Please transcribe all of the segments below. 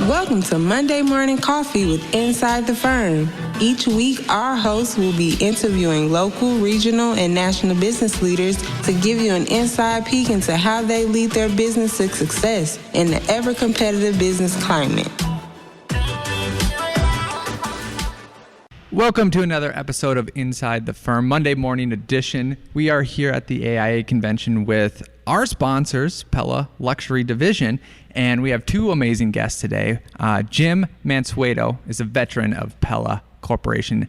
Welcome to Monday Morning Coffee with Inside the Firm. Each week, our hosts will be interviewing local, regional, and national business leaders to give you an inside peek into how they lead their business to success in the ever-competitive business climate. Welcome to another episode of Inside the Firm, Monday morning edition. We are here at the AIA convention with our sponsors, Pella Luxury Division, and we have two amazing guests today. Jim Mansueto is a veteran of Pella Corporation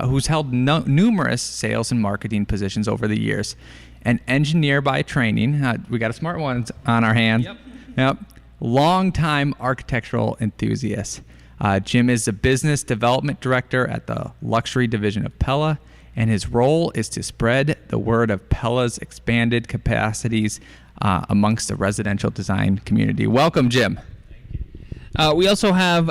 who's held numerous sales and marketing positions over the years. An engineer by training, we got a smart one on our hands. Yep. Long-time architectural enthusiast. Jim is the business development director at the luxury division of Pella, and his role is to spread the word of Pella's expanded capacities amongst the residential design community. Welcome, Jim. We also have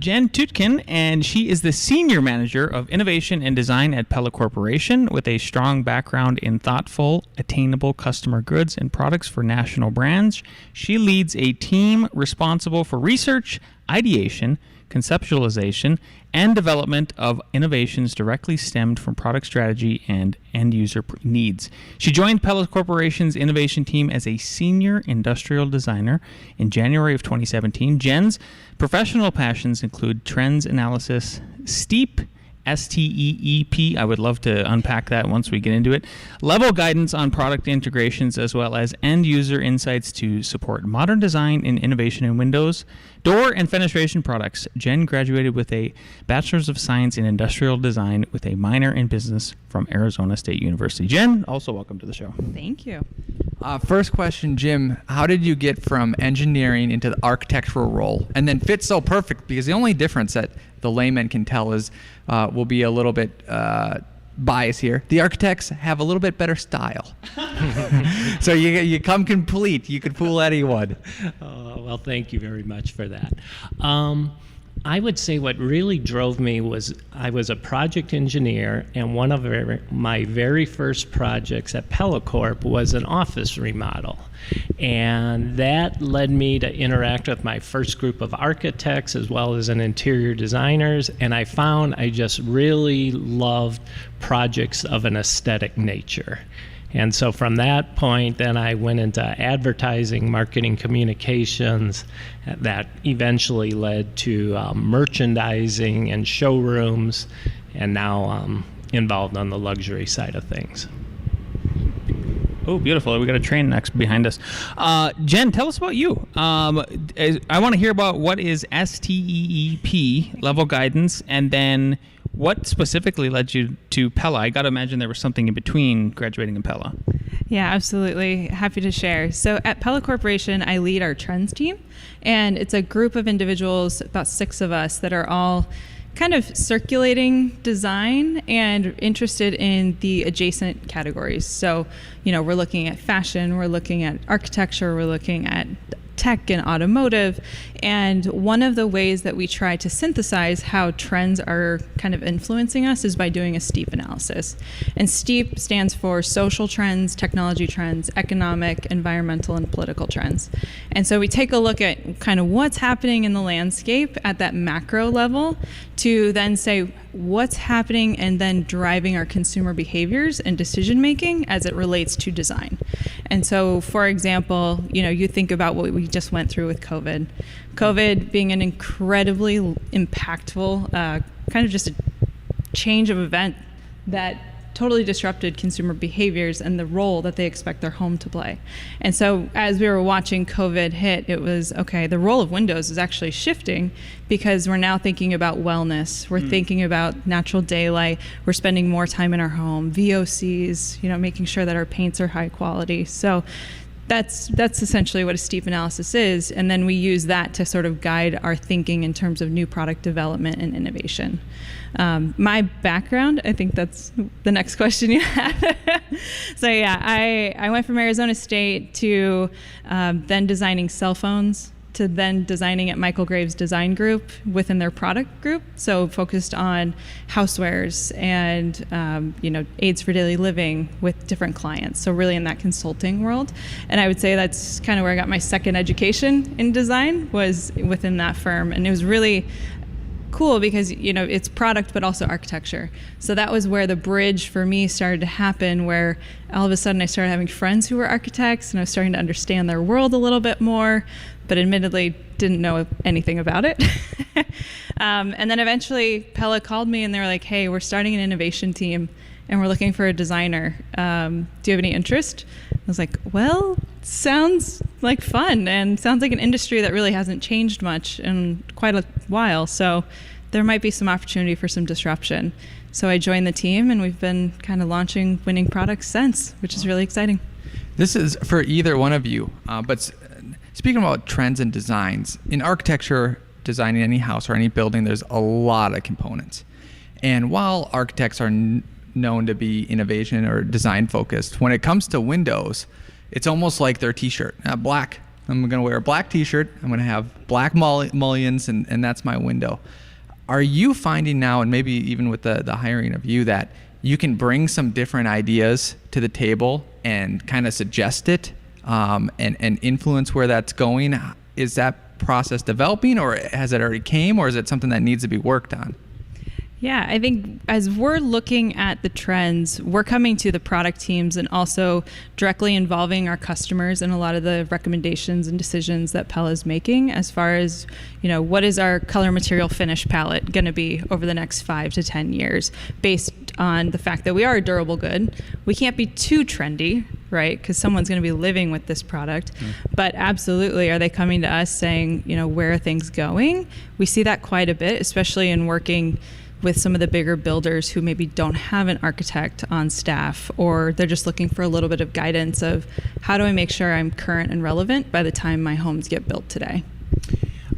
Jenn Tuetken, and she is the Senior Manager of Innovation and Design at Pella Corporation with a strong background in thoughtful, attainable customer goods and products for national brands. She leads a team responsible for research, ideation, conceptualization, and development of innovations directly stemmed from product strategy and end-user needs. She joined Pella Corporation's innovation team as a senior industrial designer in January of 2017. Jenn's professional passions include trends analysis, STEEP, STEEP. I would love to unpack that once we get into it. Level guidance on product integrations, as well as end-user insights to support modern design and innovation in windows, door, and fenestration products. Jenn graduated with a Bachelor's of Science in Industrial Design with a minor in business from Arizona State University. Jenn, also welcome to the show. Thank you. First question, Jim, how did you get from engineering into the architectural role and then fit so perfect? Because the only difference that the layman can tell is will be a little bit bias here. The architects have a little bit better style. So you come complete. You could fool anyone. Well, thank you very much for that. I would say what really drove me was I was a project engineer, and one of my very first projects at Pella Corp was an office remodel. And that led me to interact with my first group of architects as well as interior designers, and I found I just really loved projects of an aesthetic nature. And so from that point, then I went into advertising, marketing, communications. That eventually led to merchandising and showrooms, and now involved on the luxury side of things. Oh, beautiful. We got a train next behind us. Jenn, tell us about you. I want to hear about what is STEEP, level guidance, and then what specifically led you to Pella? I got to imagine there was something in between graduating and Pella. Yeah, absolutely. Happy to share. So at Pella Corporation, I lead our trends team, and it's a group of individuals, about 6 of us, that are all kind of circulating design and interested in the adjacent categories. So, we're looking at fashion, we're looking at architecture, we're looking at tech and automotive. And one of the ways that we try to synthesize how trends are kind of influencing us is by doing a STEEP analysis. And STEEP stands for social trends, technology trends, economic, environmental, and political trends. And so we take a look at kind of what's happening in the landscape at that macro level to then say what's happening and then driving our consumer behaviors and decision making as it relates to design. And so, for example, you think about what we just went through with COVID. COVID being an incredibly impactful, kind of just a change of event that totally disrupted consumer behaviors and the role that they expect their home to play. And so as we were watching COVID hit, it was, okay, the role of windows is actually shifting because we're now thinking about wellness. We're thinking about natural daylight. We're spending more time in our home, VOCs, making sure that our paints are high quality. So that's essentially what a STEEP analysis is. And then we use that to sort of guide our thinking in terms of new product development and innovation. My background, I think that's the next question you had. So yeah, I went from Arizona State to then designing cell phones, to then designing at Michael Graves Design Group within their product group. So focused on housewares and aids for daily living with different clients. So really in that consulting world. And I would say that's kind of where I got my second education in design, was within that firm. And it was really cool because it's product but also architecture. So that was where the bridge for me started to happen, where all of a sudden I started having friends who were architects and I was starting to understand their world a little bit more, but admittedly didn't know anything about it. And then eventually Pella called me and they were like, hey, we're starting an innovation team and we're looking for a designer. Do you have any interest? I was like, well, sounds like fun and sounds like an industry that really hasn't changed much in quite a while. So there might be some opportunity for some disruption. So I joined the team and we've been kind of launching winning products since, which is really exciting. This is for either one of you, but speaking about trends and designs, in architecture, designing any house or any building, there's a lot of components. And while architects are known to be innovation or design focused, when it comes to windows, it's almost like their t-shirt. Black. I'm going to wear a black t-shirt. I'm going to have black mullions, and that's my window. Are you finding now, and maybe even with the hiring of you, that you can bring some different ideas to the table and kind of suggest it and influence where that's going? Is that process developing, or has it already came, or is it something that needs to be worked on? Yeah, I think as we're looking at the trends, we're coming to the product teams and also directly involving our customers in a lot of the recommendations and decisions that Pella is making, as far as, what is our color material finish palette going to be over the next 5 to 10 years, based on the fact that we are a durable good. We can't be too trendy, right? Because someone's going to be living with this product. But absolutely, are they coming to us saying, where are things going? We see that quite a bit, especially in working with some of the bigger builders who maybe don't have an architect on staff, or they're just looking for a little bit of guidance of how do I make sure I'm current and relevant by the time my homes get built today.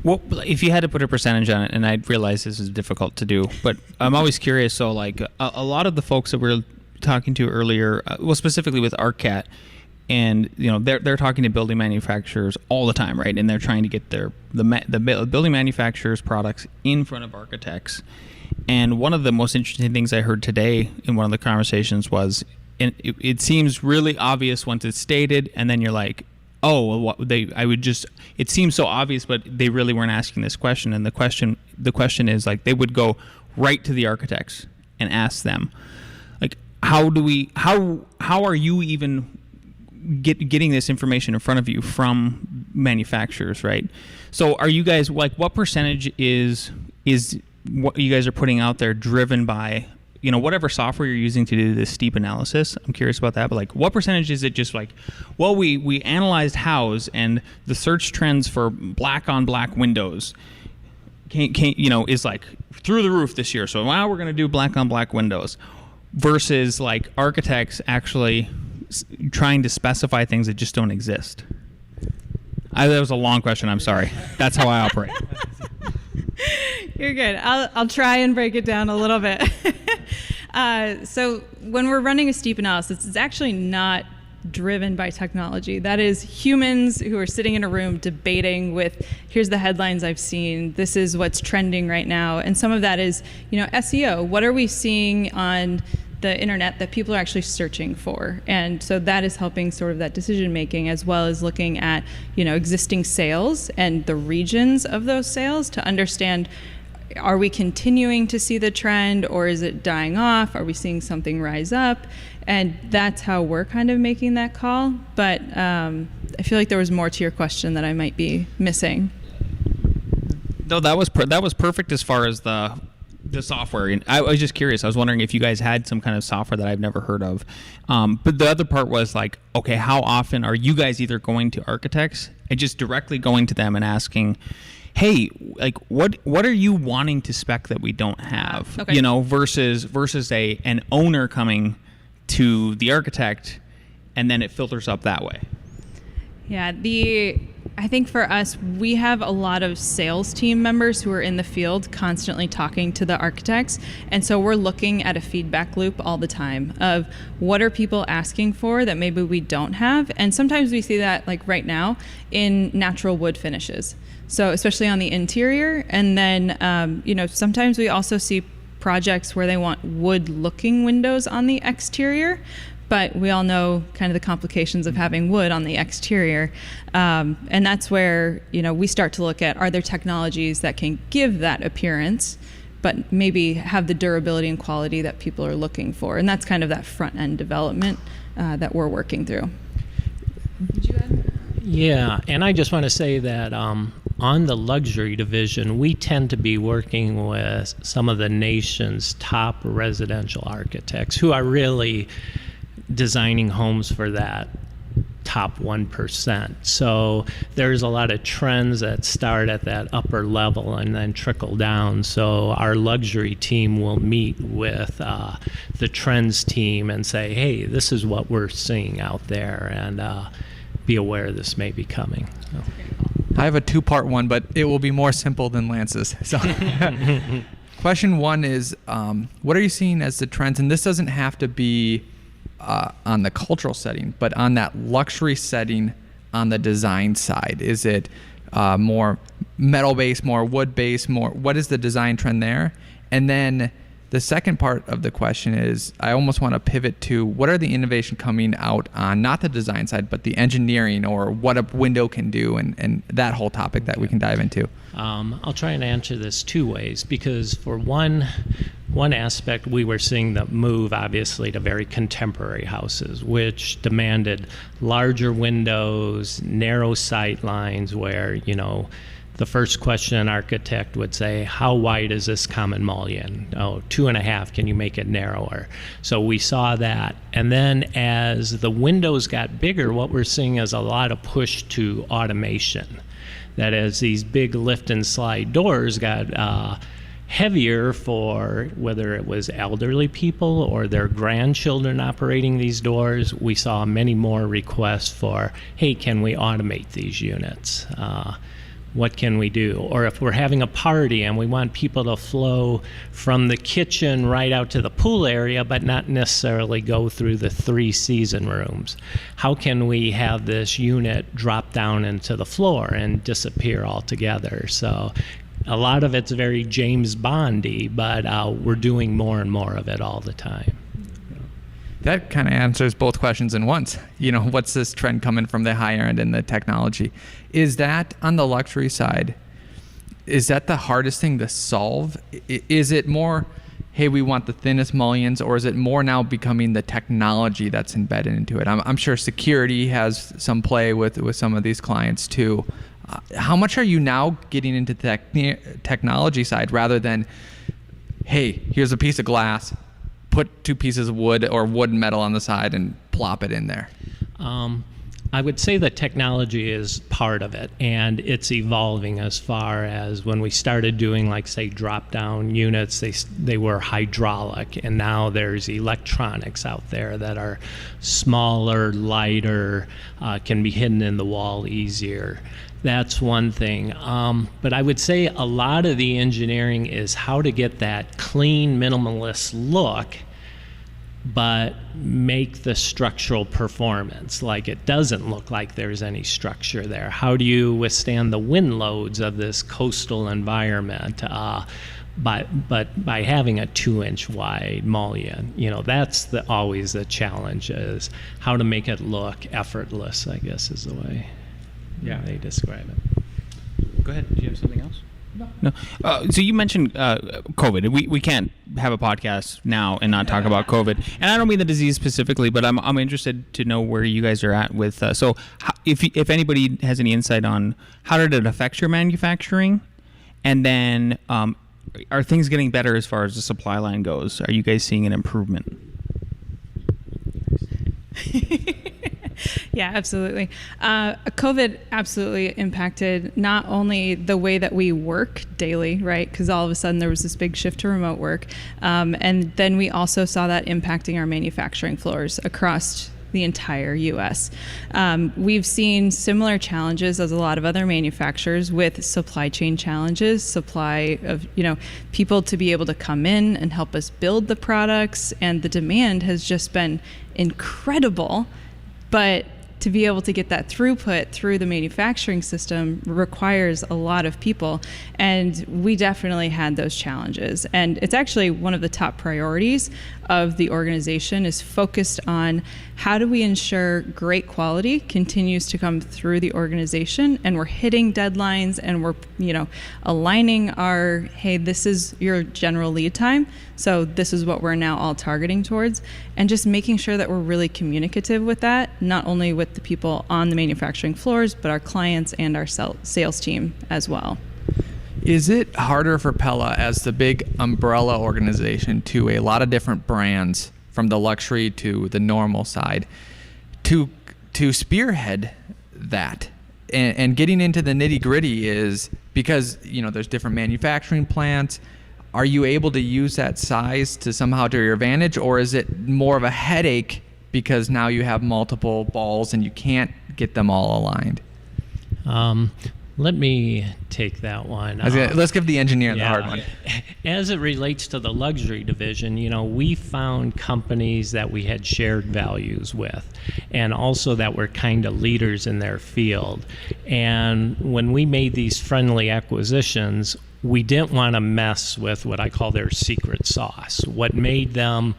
Well, if you had to put a percentage on it, and I realize this is difficult to do, but I'm always curious. So like a lot of the folks that we were talking to earlier, specifically with ArcCat, and they're talking to building manufacturers all the time, right? And they're trying to get the building manufacturers' products in front of architects. And one of the most interesting things I heard today in one of the conversations was, it seems really obvious once it's stated, and then you're like, oh, well, it seems so obvious, but they really weren't asking this question. And the question is, like, they would go right to the architects and ask them, like, how are you even getting this information in front of you from manufacturers, right? So are you guys, like, what percentage is what you guys are putting out there driven by, whatever software you're using to do this steep analysis? I'm curious about that, but like, what percentage is it just like, well, we analyzed house and the search trends for black on black windows is like through the roof this year, so now we're going to do black on black windows, versus like architects actually trying to specify things that just don't exist? That was a long question. I'm sorry. That's how I operate. You're good. I'll try and break it down a little bit. So when we're running a steep analysis, it's actually not driven by technology. That is humans who are sitting in a room debating with, here's the headlines I've seen, this is what's trending right now. And some of that is, SEO. What are we seeing on the internet that people are actually searching for? And so that is helping sort of that decision making, as well as looking at existing sales and the regions of those sales to understand, are we continuing to see the trend, or is it dying off? Are we seeing something rise up? And that's how we're kind of making that call. But I feel like there was more to your question that I might be missing. No, that was perfect as far as the software. And I was just curious. I was wondering if you guys had some kind of software that I've never heard of. But the other part was like, okay, how often are you guys either going to architects and just directly going to them and asking, hey, like, what are you wanting to spec that we don't have? Okay. Versus an owner coming to the architect, and then it filters up that way. Yeah, I think for us, we have a lot of sales team members who are in the field constantly talking to the architects. And so we're looking at a feedback loop all the time of what are people asking for that maybe we don't have. And sometimes we see that, like right now, in natural wood finishes. So especially on the interior. And then, sometimes we also see projects where they want wood-looking windows on the exterior. But we all know kind of the complications of having wood on the exterior. And that's where, we start to look at, are there technologies that can give that appearance, but maybe have the durability and quality that people are looking for? And that's kind of that front-end development that we're working through. Did you add? Yeah, and I just want to say that on the luxury division, we tend to be working with some of the nation's top residential architects who are really designing homes for that top 1%. So there's a lot of trends that start at that upper level and then trickle down. So our luxury team will meet with the trends team and say, hey, this is what we're seeing out there, and be aware this may be coming. So. I have a two-part one, but it will be more simple than Lance's. So, question one is, what are you seeing as the trends? And this doesn't have to be on the cultural setting, but on that luxury setting on the design side. Is it more metal-based, more wood-based, more? What is the design trend there? And then the second part of the question is, I almost want to pivot to what are the innovation coming out on not the design side, but the engineering or what a window can do, and that whole topic that we can dive into. I'll try and answer this two ways, because for one aspect, we were seeing the move, obviously, to very contemporary houses, which demanded larger windows, narrow sight lines, where, the first question an architect would say, how wide is this common mullion? Oh, 2.5, can you make it narrower? So we saw that. And then as the windows got bigger, what we're seeing is a lot of push to automation. That as these big lift and slide doors got heavier for whether it was elderly people or their grandchildren operating these doors, we saw many more requests for, hey, can we automate these units? What can we do? Or if we're having a party and we want people to flow from the kitchen right out to the pool area, but not necessarily go through the 3 season rooms, how can we have this unit drop down into the floor and disappear altogether? So a lot of it's very James Bondy, but we're doing more and more of it all the time. That kind of answers both questions in once. What's this trend coming from the higher end and the technology? Is that on the luxury side, is that the hardest thing to solve? Is it more, hey, we want the thinnest mullions, or is it more now becoming the technology that's embedded into it? I'm sure security has some play with some of these clients too. How much are you now getting into the technology side rather than, hey, here's a piece of glass, put 2 pieces of wood or wood and metal on the side and plop it in there? I would say the technology is part of it, and it's evolving as far as when we started doing, like, say, drop-down units, they were hydraulic, and now there's electronics out there that are smaller, lighter, can be hidden in the wall easier. That's one thing. But I would say a lot of the engineering is how to get that clean, minimalist look, but make the structural performance like it doesn't look like there's any structure there. How do you withstand the wind loads of this coastal environment? But by having a 2-inch wide mullion, that's always the challenge, is how to make it look effortless, I guess is the way they describe it. Go ahead. Do you have something else? No. So you mentioned COVID. We can't have a podcast now and not talk about COVID. And I don't mean the disease specifically, but I'm interested to know where you guys are at with. So if anybody has any insight on how did it affect your manufacturing, and then are things getting better as far as the supply line goes? Are you guys seeing an improvement? Yeah, absolutely. COVID absolutely impacted not only the way that we work daily, right? Because all of a sudden there was this big shift to remote work. And then we also saw that impacting our manufacturing floors across the entire U.S. We've seen similar challenges as a lot of other manufacturers with supply chain challenges, supply of people to be able to come in and help us build the products, and the demand has just been incredible. But to be able to get that throughput through the manufacturing system requires a lot of people, and we definitely had those challenges. And it's actually one of the top priorities of the organization, is focused on how do we ensure great quality continues to come through the organization, and we're hitting deadlines, and we're aligning our, hey, this is your general lead time, so this is what we're now all targeting towards, and just making sure that we're really communicative with that, not only with the people on the manufacturing floors, but our clients and our sales team as well. Is it harder for Pella, as the big umbrella organization to a lot of different brands, from the luxury to the normal side, to spearhead that? And getting into the nitty gritty is because there's different manufacturing plants. Are you able to use that size to somehow to your advantage, or is it more of a headache because now you have multiple balls and you can't get them all aligned? Let me take that one. Let's give the engineer the hard one. As it relates to the luxury division, we found companies that we had shared values with, and also that were kind of leaders in their field. And when we made these friendly acquisitions, we didn't want to mess with what I call their secret sauce. What made them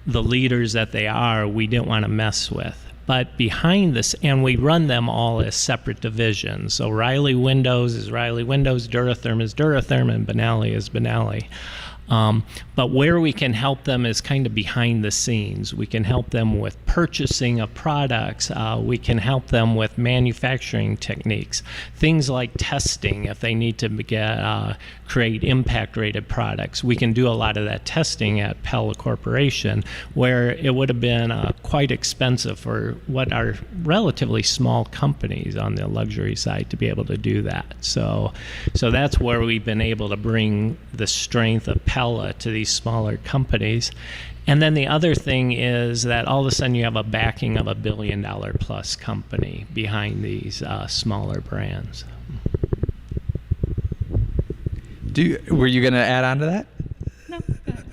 the leaders that they are, we didn't want to mess with. But behind this, and we run them all as separate divisions. So Riley Windows is Riley Windows, Duratherm is Duratherm, and Benally is Benally. But where we can help them is kind of behind the scenes. We can help them with purchasing of products. We can help them with manufacturing techniques. Things like testing, if they need to create impact-rated products. We can do a lot of that testing at Pella Corporation, where it would have been quite expensive for what are relatively small companies on the luxury side to be able to do that. So that's where we've been able to bring the strength of Pella to these smaller companies. And then the other thing is that all of a sudden you have a backing of $1 billion plus company behind these smaller brands. Were you going to add on to that? No.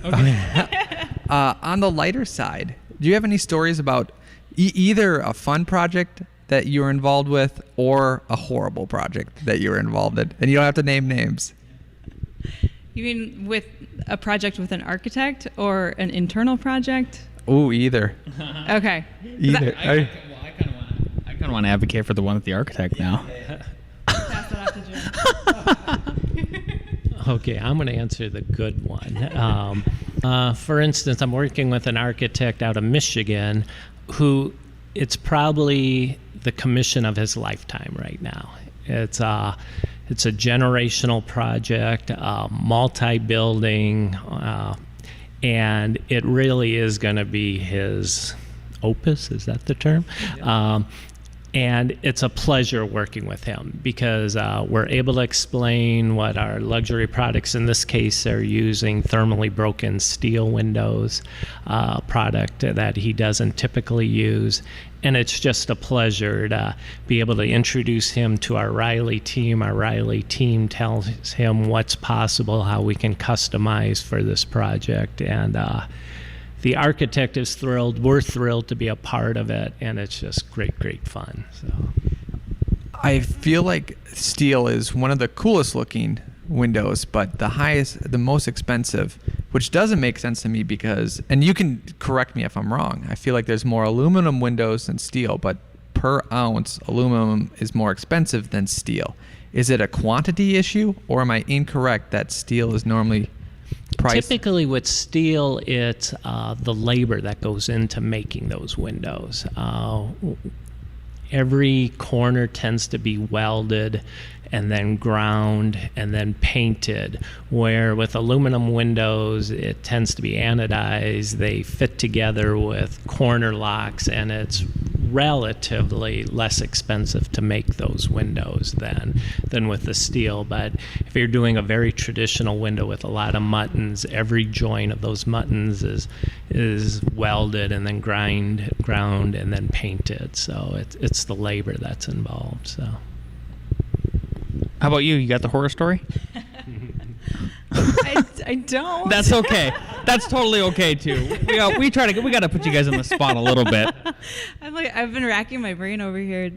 Okay. On the lighter side, do you have any stories about either a fun project that you were involved with or a horrible project that you were involved in? And you don't have to name names. You mean with a project with an architect or an internal project? Oh, either. Okay. Either. I kind of want to advocate for the one with the architect now. Pass that off to Jim. Okay, I'm going to answer the good one. For instance, I'm working with an architect out of Michigan who it's probably the commission of his lifetime right now. It's a generational project, multi-building, and it really is going to be his opus, is that the term? And it's a pleasure working with him because we're able to explain what our luxury products, in this case, are using thermally broken steel windows, product that he doesn't typically use. And it's just a pleasure to be able to introduce him to our Riley team. Our Riley team tells him what's possible, how we can customize for this project. And the architect is thrilled. We're thrilled to be a part of it, and it's just great, great fun. So, I feel like steel is one of the coolest looking windows, but the most expensive, which doesn't make sense to me because, and you can correct me if I'm wrong, I feel like there's more aluminum windows than steel, but per ounce, aluminum is more expensive than steel. Is it a quantity issue, or am I incorrect that steel is normally priced? Typically with steel, it's the labor that goes into making those windows. Every corner tends to be welded and then ground and then painted, where with aluminum windows, it tends to be anodized. They fit together with corner locks, and it's relatively less expensive to make those windows than with the steel. But if you're doing a very traditional window with a lot of muttons, every joint of those muttons is welded and then ground and then painted. So it's the labor that's involved. So. How about you? You got the horror story? I don't. That's okay. That's totally okay too. We got to put you guys on the spot a little bit. I've been racking my brain over here.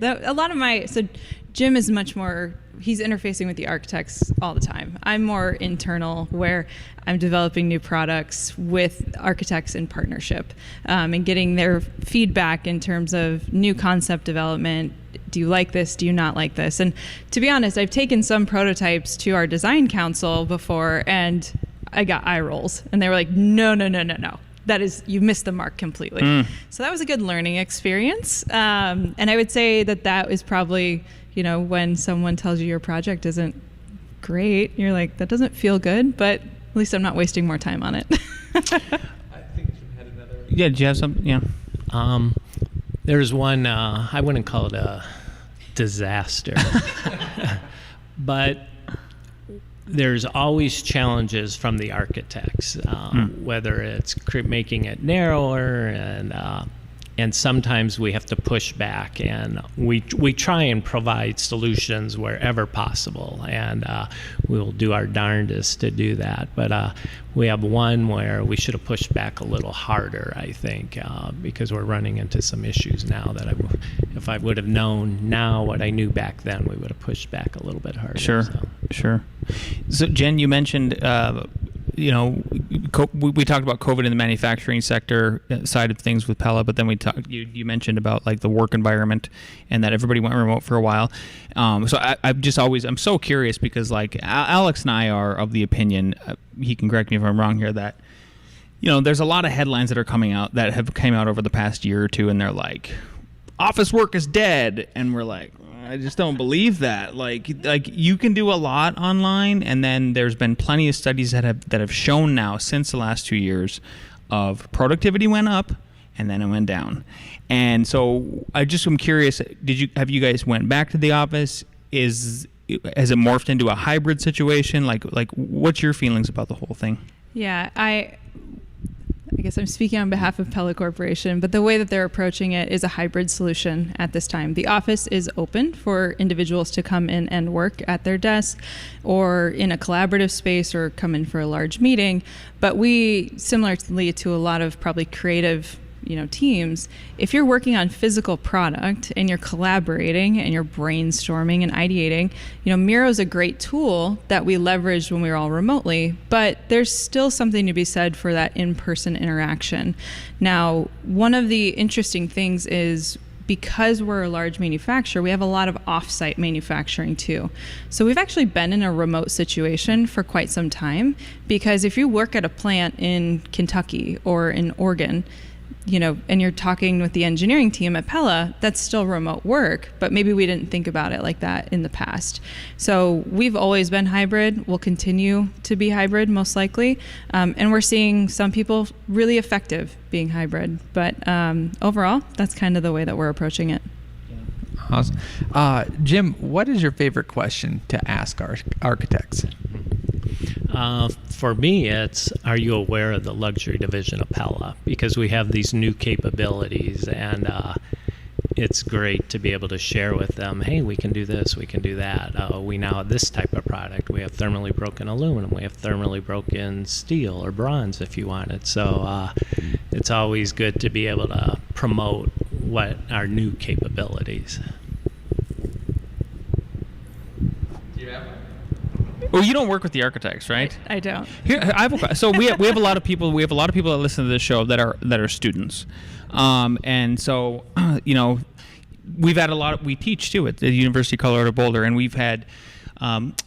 So Jim is much more, he's interfacing with the architects all the time. I'm more internal, where I'm developing new products with architects in partnership, and getting their feedback in terms of new concept development. Do you like this? Do you not like this? And to be honest, I've taken some prototypes to our design council before, and I got eye rolls. And they were like, no. That is, you missed the mark completely. So that was a good learning experience. And I would say that is probably, when someone tells you your project isn't great, you're like, that doesn't feel good, but at least I'm not wasting more time on it. I think you had another. Yeah, did you have something? Yeah. There's one, I wouldn't call it a disaster, but there's always challenges from the architects, whether it's making it narrower, and sometimes we have to push back, and we try and provide solutions wherever possible, and we'll do our darndest to do that. But we have one where we should have pushed back a little harder, I think, because we're running into some issues now that if I would have known now what I knew back then, we would have pushed back a little bit harder. Sure. So Jen, you mentioned we talked about COVID in the manufacturing sector side of things with Pella, but then you mentioned about like the work environment and that everybody went remote for a while. So I'm so curious, because like Alex and I are of the opinion, he can correct me if I'm wrong here, that there's a lot of headlines that are coming out that have came out over the past year or two, and they're like, office work is dead, and we're like, I just don't believe that. Like you can do a lot online, and then there's been plenty of studies that have shown now since the last 2 years of productivity went up and then it went down. And so I'm curious, have you guys went back to the office? Has it morphed into a hybrid situation? Like what's your feelings about the whole thing? Yeah, I guess I'm speaking on behalf of Pella Corporation, but the way that they're approaching it is a hybrid solution at this time. The office is open for individuals to come in and work at their desk or in a collaborative space or come in for a large meeting. But we, similarly to a lot of probably creative teams, if you're working on physical product and you're collaborating and you're brainstorming and ideating, Miro's a great tool that we leveraged when we were all remotely, but there's still something to be said for that in-person interaction. Now, one of the interesting things is, because we're a large manufacturer, we have a lot of off-site manufacturing too. So we've actually been in a remote situation for quite some time, because if you work at a plant in Kentucky or in Oregon, and you're talking with the engineering team at Pella, that's still remote work, but maybe we didn't think about it like that in the past. So we've always been hybrid. We'll continue to be hybrid, most likely. And we're seeing some people really effective being hybrid. But overall, that's kind of the way that we're approaching it. Awesome. Jim, what is your favorite question to ask our architects? For me, it's, are you aware of the luxury division of Pella? Because we have these new capabilities, and it's great to be able to share with them, hey, we can do this, we can do that. We now have this type of product. We have thermally broken aluminum. We have thermally broken steel or bronze if you want it. So it's always good to be able to promote what our new capabilities. Well, you don't work with the architects, right? I don't. Here, so we have a lot of people. We have a lot of people that listen to this show that are students, and so we've had a lot. We teach too at the University of Colorado Boulder, and we've had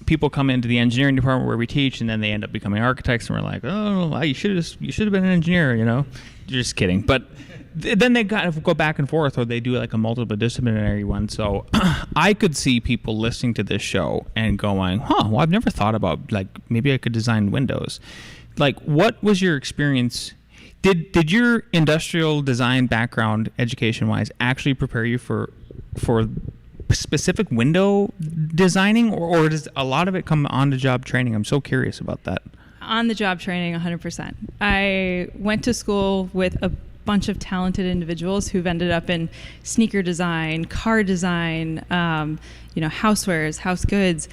people come into the engineering department where we teach, and then they end up becoming architects, and we're like, oh, you should have been an engineer, Just kidding, but. Then they kind of go back and forth, or they do like a multidisciplinary one. So I could see people listening to this show and going, well, I've never thought about, like, maybe I could design windows. Like, what was your experience Did your industrial design background, education wise, actually prepare you for specific window designing, or does a lot of it come on the job training? I'm so curious about that. On the job training, 100%. I went to school with a bunch of talented individuals who've ended up in sneaker design, car design, housewares, house goods.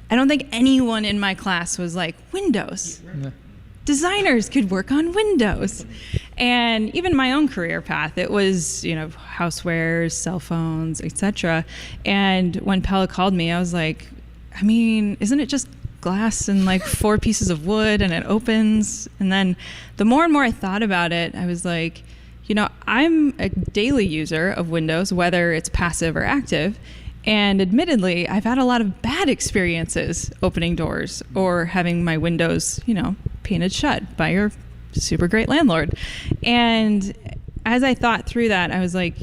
I don't think anyone in my class was like, Windows. Yeah. Designers could work on Windows. And even my own career path, it was, housewares, cell phones, etc. And when Pella called me, I was like, isn't it just glass and like 4 pieces of wood and it opens? And then the more and more I thought about it, I was like, I'm a daily user of Windows, whether it's passive or active. And admittedly, I've had a lot of bad experiences opening doors or having my windows, painted shut by your super great landlord. And as I thought through that, I was like,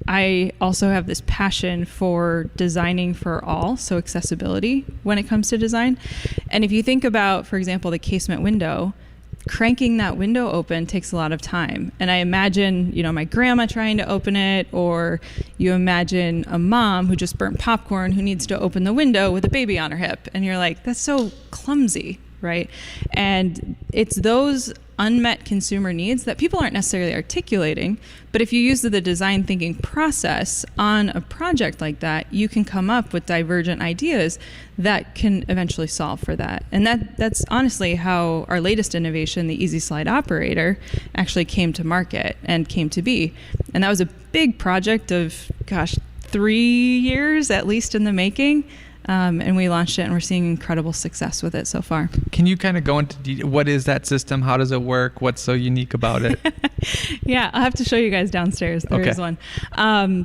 I also have this passion for designing for all, so accessibility when it comes to design. And if you think about, for example, the casement window, cranking that window open takes a lot of time. And I imagine, my grandma trying to open it, or you imagine a mom who just burnt popcorn who needs to open the window with a baby on her hip. And you're like, that's so clumsy, right? And it's those unmet consumer needs that people aren't necessarily articulating. But if you use the design thinking process on a project like that, you can come up with divergent ideas that can eventually solve for that. And that's honestly how our latest innovation, the Easy Slide Operator, actually came to market and came to be. And that was a big project of, 3 years at least in the making. And we launched it, and we're seeing incredible success with it so far. Can you kind of go into detail? What is that system? How does it work? What's so unique about it? Yeah, I'll have to show you guys downstairs. There is one.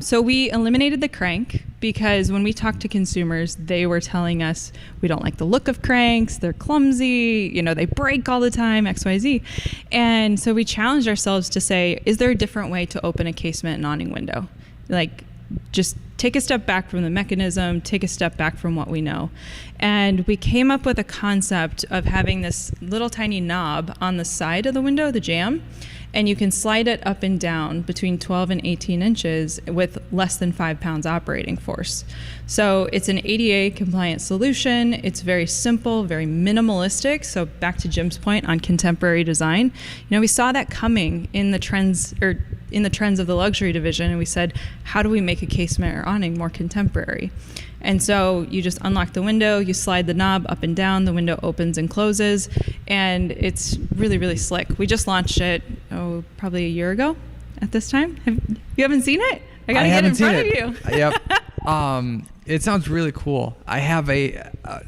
So we eliminated the crank because when we talked to consumers, they were telling us we don't like the look of cranks. They're clumsy. They break all the time, XYZ. And so we challenged ourselves to say, is there a different way to open a casement and awning window? Just take a step back from the mechanism, take a step back from what we know. And we came up with a concept of having this little tiny knob on the side of the window, the jamb, and you can slide it up and down between 12 and 18 inches with less than 5 pounds operating force. So it's an ADA compliant solution. It's very simple, very minimalistic. So back to Jim's point on contemporary design, we saw that coming in the trends of the luxury division, and we said, how do we make a casement or awning more contemporary? And so you just unlock the window, you slide the knob up and down, the window opens and closes, and it's really, really slick. We just launched it, probably a year ago at this time. You haven't seen it? I gotta get in front of you. Yep. It sounds really cool. I have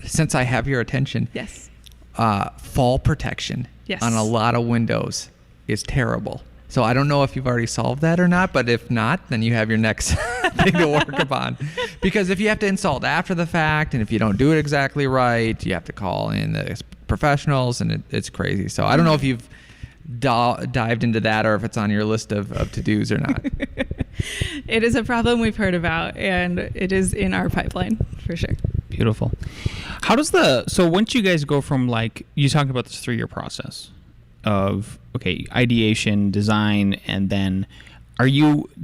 since I have your attention. Yes. Fall protection on a lot of windows is terrible. So I don't know if you've already solved that or not, but if not, then you have your next thing to work upon. Because if you have to install it after the fact, and if you don't do it exactly right, you have to call in the professionals, and it's crazy. So I don't know if you've dived into that or if it's on your list of to-dos or not. It is a problem we've heard about, and it is in our pipeline for sure. Beautiful. How does so once you guys go from you talked about this 3-year process of ideation, design, and then do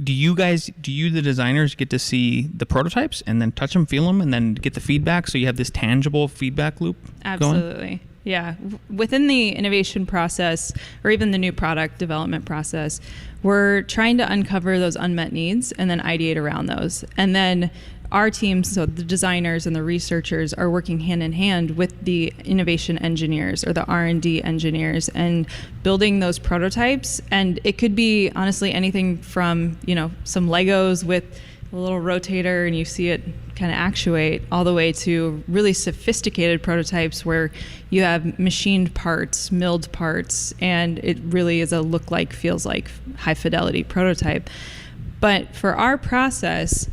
you the designers get to see the prototypes and then touch them, feel them, and then get the feedback, so you have this tangible feedback loop going? Absolutely. Yeah. Within the innovation process, or even the new product development process, we're trying to uncover those unmet needs and then ideate around those. And then our teams, so the designers and the researchers, are working hand in hand with the innovation engineers or the R&D engineers and building those prototypes. And it could be honestly anything from, some Legos with a little rotator and you see it kind of actuate, all the way to really sophisticated prototypes where you have machined parts, milled parts, and it really is a look like, feels like high fidelity prototype. But for our process,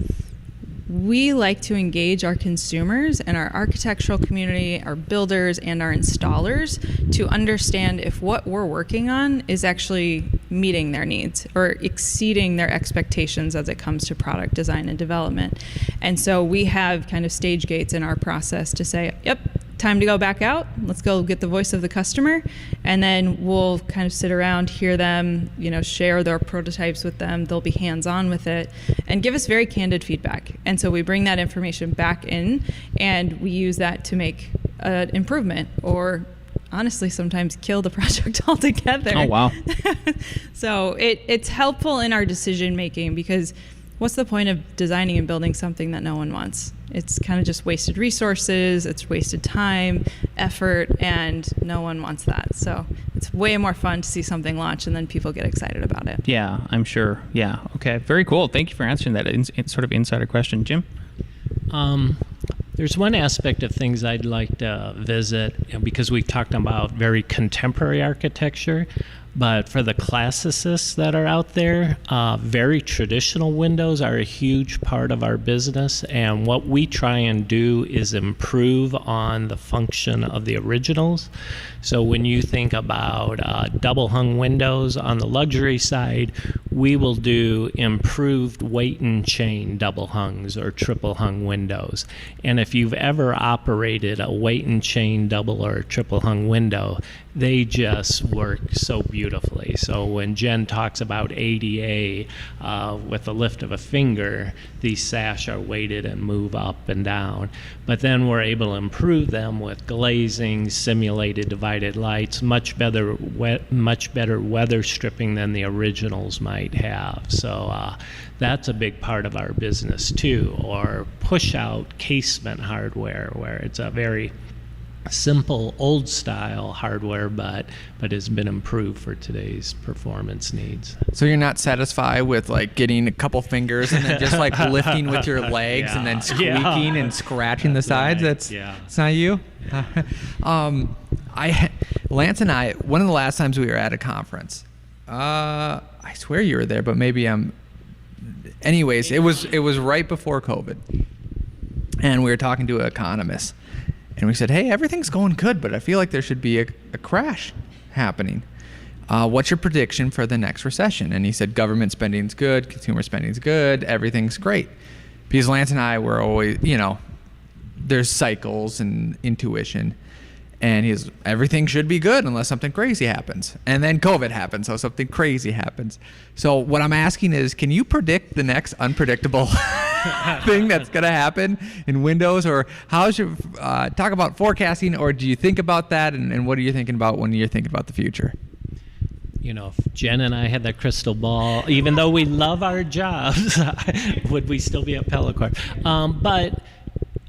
we like to engage our consumers and our architectural community, our builders and our installers to understand if what we're working on is actually meeting their needs or exceeding their expectations as it comes to product design and development. And so we have kind of stage gates in our process to say, yep, time to go back out. Let's go get the voice of the customer. And then we'll kind of sit around, hear them, share their prototypes with them. They'll be hands-on with it and give us very candid feedback. And so we bring that information back in and we use that to make an improvement, or honestly sometimes kill the project altogether. Oh, wow. So it's helpful in our decision making, because what's the point of designing and building something that no one wants? It's kind of just wasted resources, it's wasted time, effort, and no one wants that. So it's way more fun to see something launch and then people get excited about it. Yeah, I'm sure. Yeah. Okay. Very cool. Thank you for answering that sort of insider question, Jim. There's one aspect of things I'd like to visit, because we've talked about very contemporary architecture, but for the classicists that are out there, very traditional windows are a huge part of our business, and what we try and do is improve on the function of the originals. So when you think about double hung windows on the luxury side, we will do improved weight and chain double hungs or triple hung windows. And if you've ever operated a weight and chain double or triple hung window, they just work so beautifully. So when Jenn talks about ADA, with the lift of a finger, these sash are weighted and move up and down. But then we're able to improve them with glazing, simulated divided lights, much better weather stripping than the originals might have. So that's a big part of our business too. Or push out casement hardware, where it's a very simple old style hardware, but has been improved for today's performance needs. So you're not satisfied with like getting a couple fingers and then just like lifting with your legs and then squeaking and scratching the sides? Right. It's not you. Lance and I, one of the last times we were at a conference, I swear you were there, but maybe anyways, it was right before COVID, and we were talking to an economist. And we said, hey, everything's going good, but I feel like there should be a crash happening. What's your prediction for the next recession? And he said, government spending's good, consumer spending's good, everything's great. Because Lance and I were always, there's cycles and intuition. And everything should be good unless something crazy happens. And then COVID happens, so something crazy happens. So what I'm asking is, can you predict the next unpredictable thing that's going to happen in Windows? Or how should talk about forecasting, or do you think about that? And what are you thinking about when you're thinking about the future? If Jenn and I had that crystal ball, even though we love our jobs, would we still be at Pella Corp? But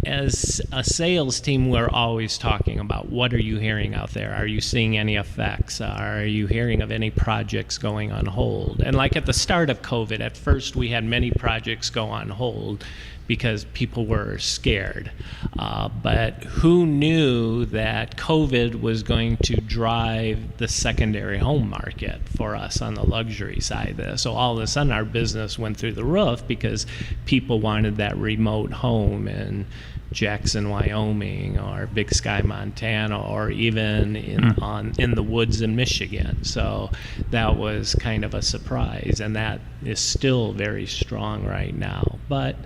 as a sales team, we're always talking about, what are you hearing out there? Are you seeing any effects? Are you hearing of any projects going on hold? And like at the start of COVID, at first we had many projects go on hold because people were scared. But who knew that COVID was going to drive the secondary home market for us on the luxury side there? So all of a sudden our business went through the roof because people wanted that remote home in Jackson, Wyoming, or Big Sky, Montana, or even in the woods in Michigan. So that was kind of a surprise, and that is still very strong right now. But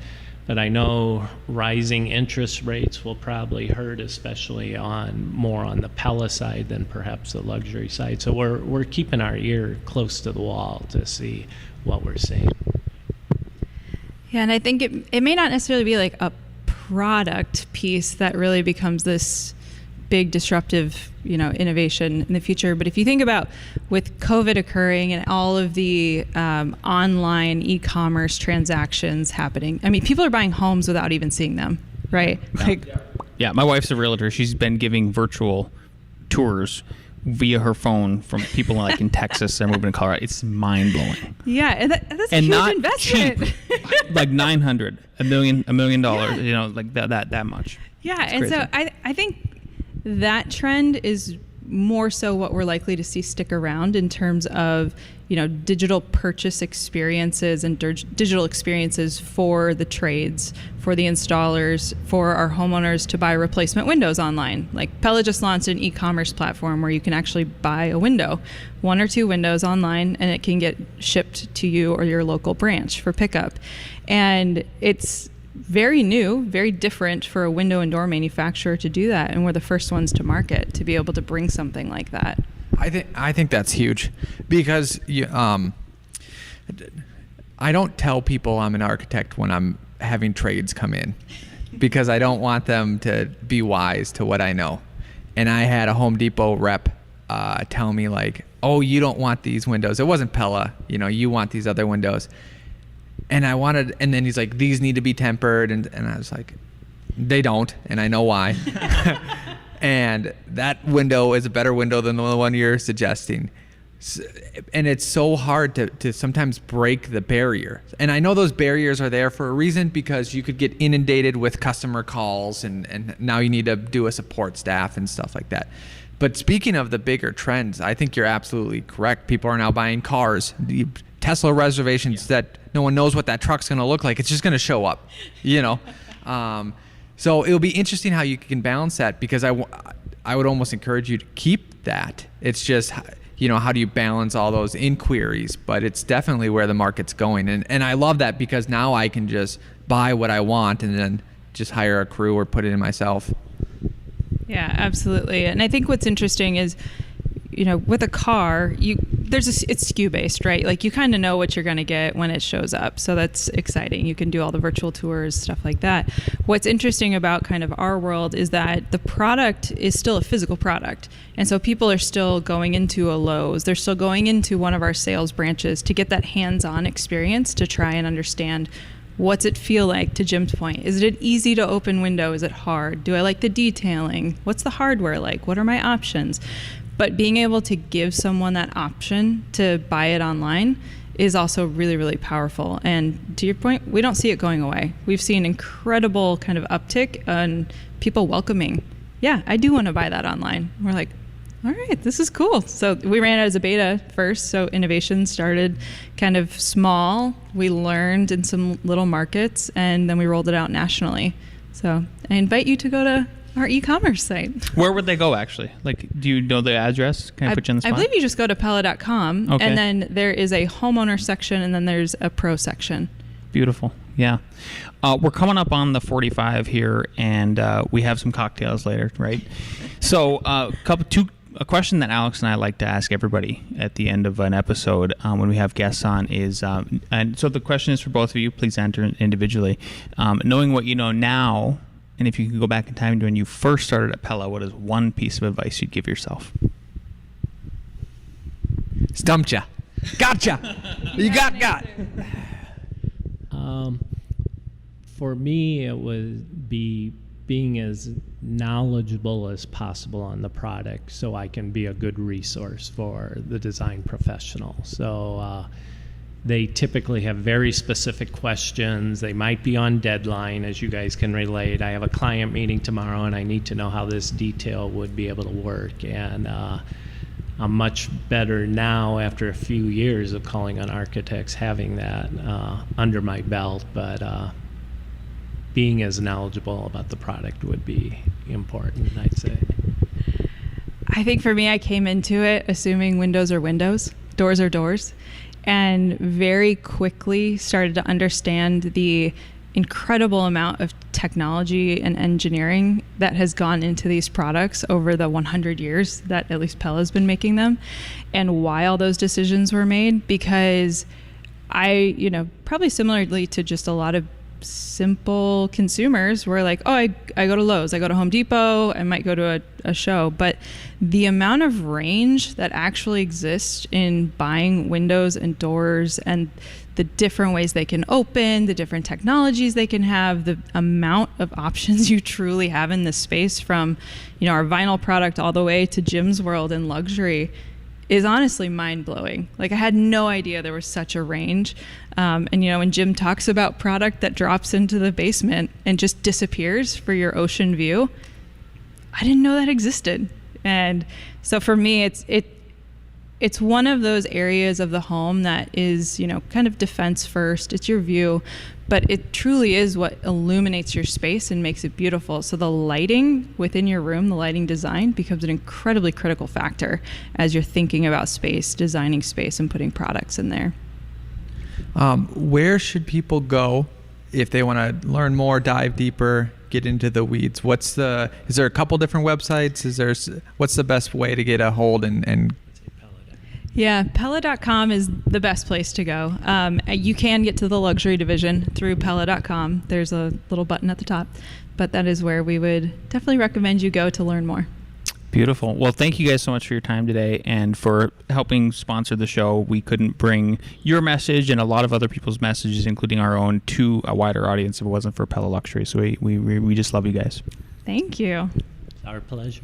I know rising interest rates will probably hurt, especially more on the Pella side than perhaps the luxury side. So we're keeping our ear close to the wall to see what we're seeing. Yeah, and I think it may not necessarily be like a product piece that really becomes this big disruptive, innovation in the future. But if you think about with COVID occurring and all of the online e-commerce transactions happening, I mean, people are buying homes without even seeing them, right? Yeah, my wife's a realtor. She's been giving virtual tours via her phone from people like in Texas and moving to Colorado. It's mind blowing. Yeah, and that's a huge investment. Cheap. Like $900, $1 million, like that much. Yeah, it's and crazy. so I think that trend is more so what we're likely to see stick around in terms of digital purchase experiences and digital experiences for the trades, for the installers, for our homeowners to buy replacement windows online. Like Pella just launched an e-commerce platform where you can actually buy a window, 1 or 2 windows online, and it can get shipped to you or your local branch for pickup. And it's very new, very different for a window and door manufacturer to do that, and we're the first ones to market to be able to bring something like that. I think that's huge, because I don't tell people I'm an architect when I'm having trades come in, because I don't want them to be wise to what I know. And I had a Home Depot rep tell me like, "Oh, you don't want these windows. It wasn't Pella. You want these other windows." And then he's like, "These need to be tempered," and I was like, "They don't, and I know why." And that window is a better window than the one you're suggesting. And it's so hard to sometimes break the barrier. And I know those barriers are there for a reason, because you could get inundated with customer calls, and now you need to do a support staff and stuff like that. But speaking of the bigger trends, I think you're absolutely correct. People are now buying cars. Tesla reservations that no one knows what that truck's going to look like. It's just going to show up, So it'll be interesting how you can balance that, because I would almost encourage you to keep that. It's just, how do you balance all those inquiries? But it's definitely where the market's going. And I love that, because now I can just buy what I want and then just hire a crew or put it in myself. Yeah, absolutely. And I think what's interesting is, with a car, it's SKU based, right? Like, you kind of know what you're going to get when it shows up. So that's exciting. You can do all the virtual tours, stuff like that. What's interesting about kind of our world is that the product is still a physical product. And so people are still going into a Lowe's. They're still going into one of our sales branches to get that hands-on experience, to try and understand, what's it feel like, to Jim's point? Is it an easy to open window? Is it hard? Do I like the detailing? What's the hardware like? What are my options? But being able to give someone that option to buy it online is also really, really powerful. And to your point, we don't see it going away. We've seen incredible kind of uptick on people welcoming, yeah, I do want to buy that online. We're like, all right, this is cool. So we ran it as a beta first. So innovation started kind of small. We learned in some little markets, and then we rolled it out nationally. So I invite you to go to our e-commerce site. Where would they go, actually? Like, do you know the address? Can I put you on the spot? I believe you just go to Pella.com, okay. And then there is a homeowner section, and then there's a pro section. Beautiful. Yeah. We're coming up on the 45 here, and we have some cocktails later, right? So a question that Alex and I like to ask everybody at the end of an episode when we have guests on is, and so the question is for both of you, please answer individually. Knowing what you know now, and if you could go back in time to when you first started at Pella, what is one piece of advice you'd give yourself? Stumped ya. Gotcha. You got. For me, it would be being as knowledgeable as possible on the product, so I can be a good resource for the design professional. So they typically have very specific questions. They might be on deadline, as you guys can relate. I have a client meeting tomorrow, and I need to know how this detail would be able to work. And I'm much better now, after a few years of calling on architects, having that under my belt. But being as knowledgeable about the product would be important, I'd say. I think for me, I came into it assuming windows are windows, doors are doors, and very quickly started to understand the incredible amount of technology and engineering that has gone into these products over the 100 years that at least Pella's been making them, and why all those decisions were made. Because I, probably similarly to just a lot of simple consumers, were like, oh, I go to Lowe's, I go to Home Depot, I might go to a show. But the amount of range that actually exists in buying windows and doors, and the different ways they can open, the different technologies they can have, the amount of options you truly have in this space, from our vinyl product all the way to Jim's world and luxury, is honestly mind-blowing. Like, I had no idea there was such a range. And when Jim talks about product that drops into the basement and just disappears for your ocean view, I didn't know that existed. And so for me, it's one of those areas of the home that is, kind of defense first. It's your view, but it truly is what illuminates your space and makes it beautiful. So the lighting within your room, the lighting design, becomes an incredibly critical factor as you're thinking about space, designing space, and putting products in there. Where should people go if they want to learn more, dive deeper, get into the weeds, is there a couple different websites? What's the best way to get a hold and Yeah, Pella.com is the best place to go. You can get to the luxury division through Pella.com. There's a little button at the top, but that is where we would definitely recommend you go to learn more. Beautiful. Well, thank you guys so much for your time today and for helping sponsor the show. We couldn't bring your message and a lot of other people's messages, including our own, to a wider audience if it wasn't for Pella Luxury. So we just love you guys. Thank you. It's our pleasure.